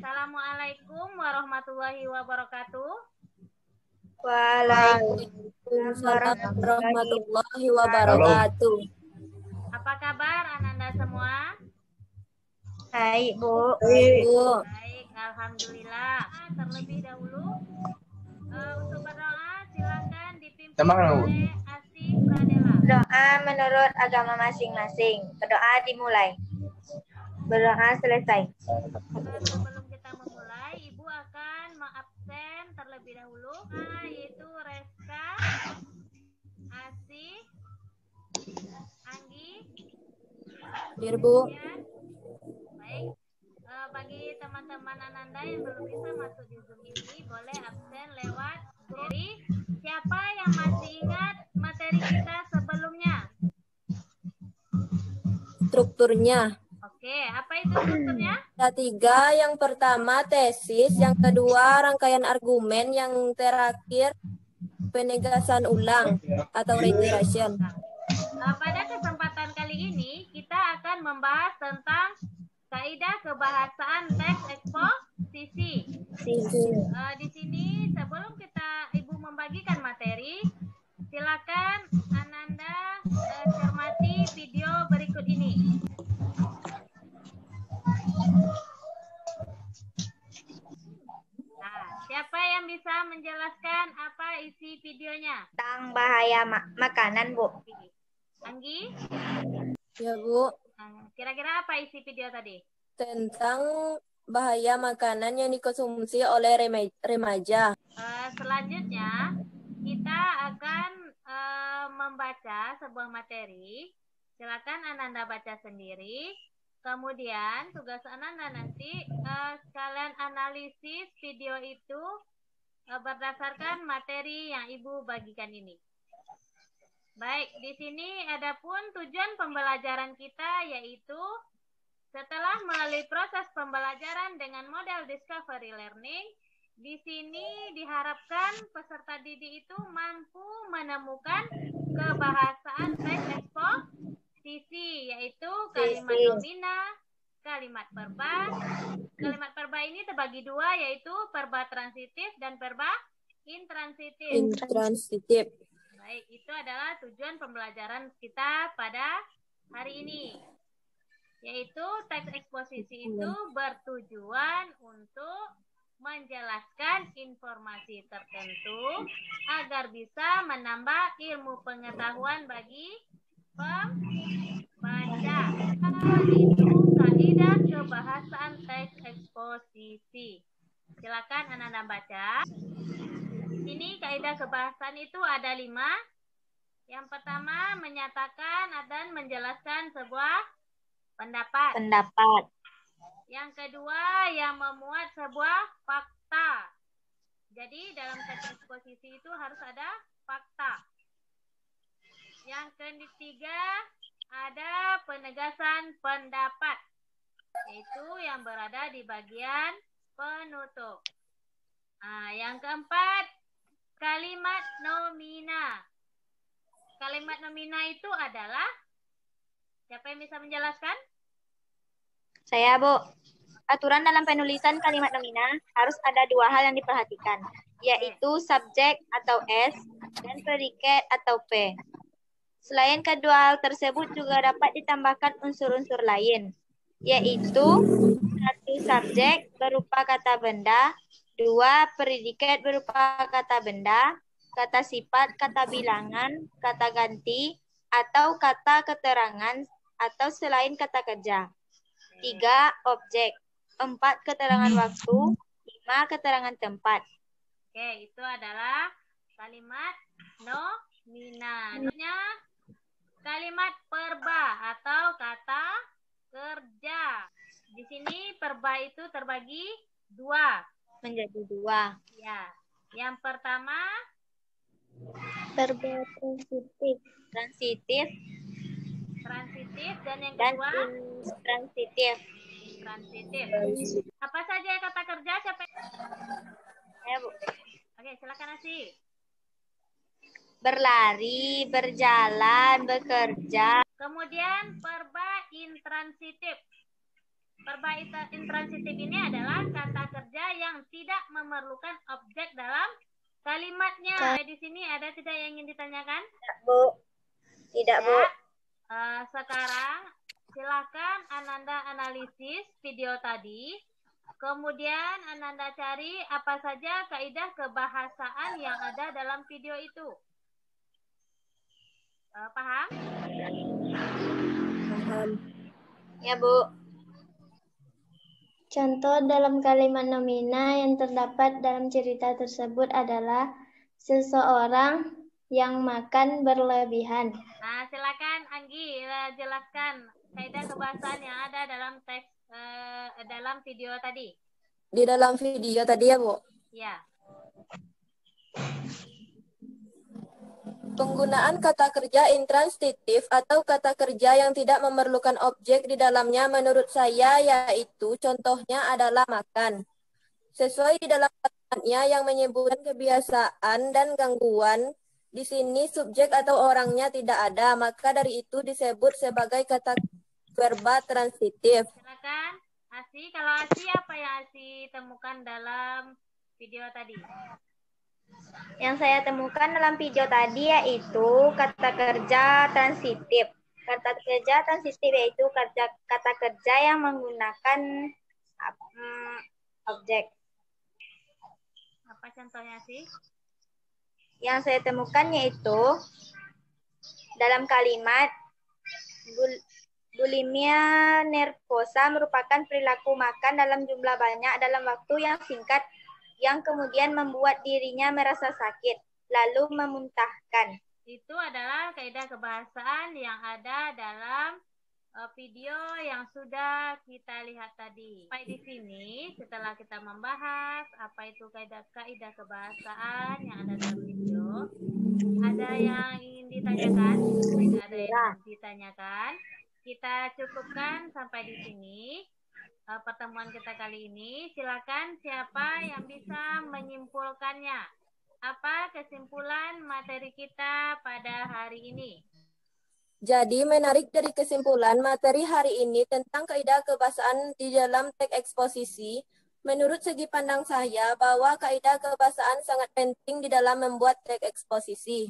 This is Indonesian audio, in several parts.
Assalamualaikum warahmatullahi wabarakatuh. Waalaikumsalam warahmatullahi wabarakatuh. Apa kabar Ananda semua? Baik, Bu. Baik, alhamdulillah. Terlebih dahulu untuk berdoa silakan dipimpin oleh Asih Pradela. Doa menurut agama masing-masing. Berdoa dimulai. Berdoa selesai. Sebelum kita memulai, Ibu akan mengabsen terlebih dahulu, yaitu Reska, Asih, Anggi. Bu. Baik. Bagi teman-teman Ananda yang belum bisa masuk di Zoom ini, boleh absen lewat materi. Siapa yang masih ingat materi kita sebelumnya? Strukturnya. Oke, apa itu strukturnya? Ada 3. Yang pertama tesis, yang kedua rangkaian argumen, yang terakhir penegasan ulang atau reiteration. Pada kesempatan kali ini kita akan membahas tentang kaidah kebahasaan teks eksposisi. Di sini sebelum Ibu membagikan materi, silakan Ananda cermati video berikut ini. Nah, siapa yang bisa menjelaskan apa isi videonya? Tentang bahaya makanan, Bu. Anggi? Ya, Bu. Kira-kira apa isi video tadi? Tentang bahaya makanan yang dikonsumsi oleh remaja. Selanjutnya, kita akan membaca sebuah materi. Silakan Ananda baca sendiri. Kemudian, tugas Ananda nanti sekalian analisis video itu berdasarkan materi yang Ibu bagikan ini. Baik, di sini adapun tujuan pembelajaran kita yaitu setelah melalui proses pembelajaran dengan model discovery learning, di sini diharapkan peserta didik itu mampu menemukan kebahasaan teks eksposisi, yaitu kalimat nomina, kalimat perba. Kalimat perba ini terbagi 2, yaitu perba transitif dan perba intransitif. Baik, itu adalah tujuan pembelajaran kita pada hari ini. Yaitu teks eksposisi itu bertujuan untuk menjelaskan informasi tertentu agar bisa menambah ilmu pengetahuan bagi pembaca. Itu kaidah kebahasaan teks eksposisi. Silakan Ananda baca. Ini kaidah kebahasaan itu ada 5. Yang pertama, menyatakan dan menjelaskan sebuah pendapat. Yang kedua, yang memuat sebuah fakta. Jadi dalam teks eksposisi itu harus ada fakta. Yang ketiga, ada penegasan pendapat, yaitu yang berada di bagian penutup. Nah, yang keempat, kalimat nomina. Kalimat nomina itu adalah, siapa yang bisa menjelaskan? Saya, Bu. Aturan dalam penulisan kalimat nomina harus ada 2 hal yang diperhatikan, yaitu subjek atau S dan predikat atau P. Selain kedua hal tersebut juga dapat ditambahkan unsur-unsur lain, yaitu 1 subjek berupa kata benda, 2 predikat berupa kata benda, kata sifat, kata bilangan, kata ganti, atau kata keterangan atau selain kata kerja. 3 objek, 4 keterangan waktu, 5 keterangan tempat. Oke, itu adalah kalimat nomina. Kalimat perba atau kata kerja. Di sini perba itu terbagi 2. Menjadi 2. Ya. Yang pertama, perba transitif. Dan yang kedua, transitif. Apa saja kata kerja? Siapa? Ya, Bu. Oke, silakan Asih. Berlari, berjalan, bekerja. Kemudian perba intransitif. Verba intransitif ini adalah kata kerja yang tidak memerlukan objek dalam kalimatnya. Di sini ada tidak yang ingin ditanyakan? Bu. Tidak, Bu. Sekarang silakan Ananda analisis video tadi. Kemudian Ananda cari apa saja kaidah kebahasaan yang ada dalam video itu. Paham? Paham. Ya, Bu. Contoh dalam kalimat nomina yang terdapat dalam cerita tersebut adalah seseorang yang makan berlebihan. Nah, silakan Anggi jelaskan kaidah kebahasaan yang ada dalam teks dalam video tadi. Di dalam video tadi ya, Bu? Ya. Penggunaan kata kerja intransitif atau kata kerja yang tidak memerlukan objek di dalamnya menurut saya yaitu contohnya adalah makan. Sesuai di dalam kalimatnya yang menyebutkan kebiasaan dan gangguan, di sini subjek atau orangnya tidak ada, maka dari itu disebut sebagai kata verba transitif. Silakan Asi, kalau Asi apa yang Asi temukan dalam video tadi? Yang saya temukan dalam video tadi yaitu kata kerja transitif. Kata kerja transitif yaitu kata kerja yang menggunakan objek. Apa contohnya sih? Yang saya temukan yaitu dalam kalimat bulimia nervosa merupakan perilaku makan dalam jumlah banyak dalam waktu yang singkat yang kemudian membuat dirinya merasa sakit, lalu memuntahkan. Itu adalah kaidah kebahasaan yang ada dalam video yang sudah kita lihat tadi. Sampai di sini, setelah kita membahas apa itu kaidah kebahasaan yang ada dalam video, ada yang ingin ditanyakan? Tidak ada yang ingin ditanyakan. Kita cukupkan sampai di sini. Pertemuan kita kali ini, silakan siapa yang bisa menyimpulkannya. Apa kesimpulan materi kita pada hari ini? Jadi menarik dari kesimpulan materi hari ini tentang kaidah kebahasaan di dalam teks eksposisi, menurut segi pandang saya bahwa kaidah kebahasaan sangat penting di dalam membuat teks eksposisi.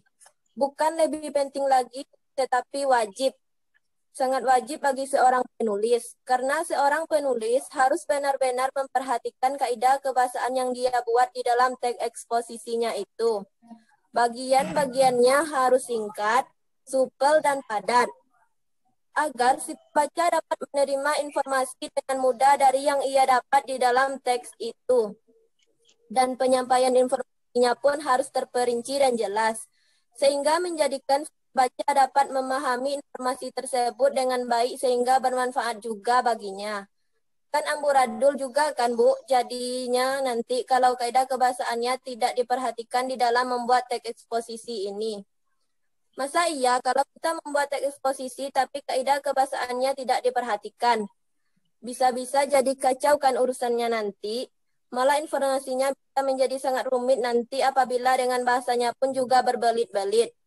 Bukan lebih penting lagi, tetapi wajib. Sangat wajib bagi seorang penulis, karena seorang penulis harus benar-benar memperhatikan kaidah kebahasaan yang dia buat di dalam teks eksposisinya itu. Bagian-bagiannya harus singkat, supel, dan padat, agar si pembaca dapat menerima informasi dengan mudah dari yang ia dapat di dalam teks itu. Dan penyampaian informasinya pun harus terperinci dan jelas, sehingga menjadikan baca dapat memahami informasi tersebut dengan baik sehingga bermanfaat juga baginya. Kan amburadul juga kan, Bu, jadinya nanti kalau kaidah kebahasaannya tidak diperhatikan di dalam membuat teks eksposisi ini. Masa iya kalau kita membuat teks eksposisi tapi kaidah kebahasaannya tidak diperhatikan? Bisa-bisa jadi kacau kan urusannya nanti. Malah informasinya bisa menjadi sangat rumit nanti apabila dengan bahasanya pun juga berbelit-belit.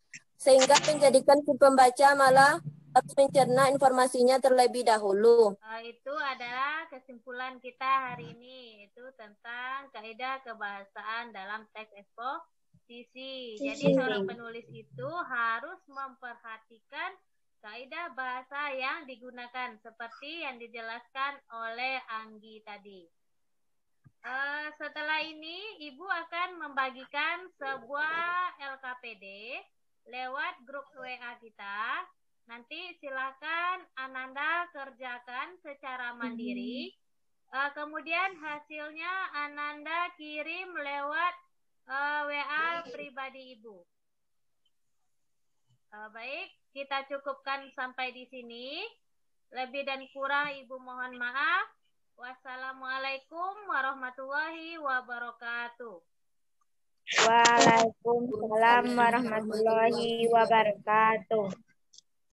Sehingga menjadikan si pembaca malah harus mencerna informasinya terlebih dahulu. Itu adalah kesimpulan kita hari ini, itu tentang kaidah kebahasaan dalam teks eksposisi. Jadi seorang penulis itu harus memperhatikan kaidah bahasa yang digunakan seperti yang dijelaskan oleh Anggi tadi. Setelah ini Ibu akan membagikan sebuah LKPD lewat grup WA kita. Nanti silakan Ananda kerjakan secara mandiri. Kemudian hasilnya Ananda kirim lewat WA pribadi Ibu. Baik, kita cukupkan sampai di sini. Lebih dan kurang Ibu mohon maaf. Wassalamualaikum warahmatullahi wabarakatuh. Waalaikumsalam warahmatullahi wabarakatuh.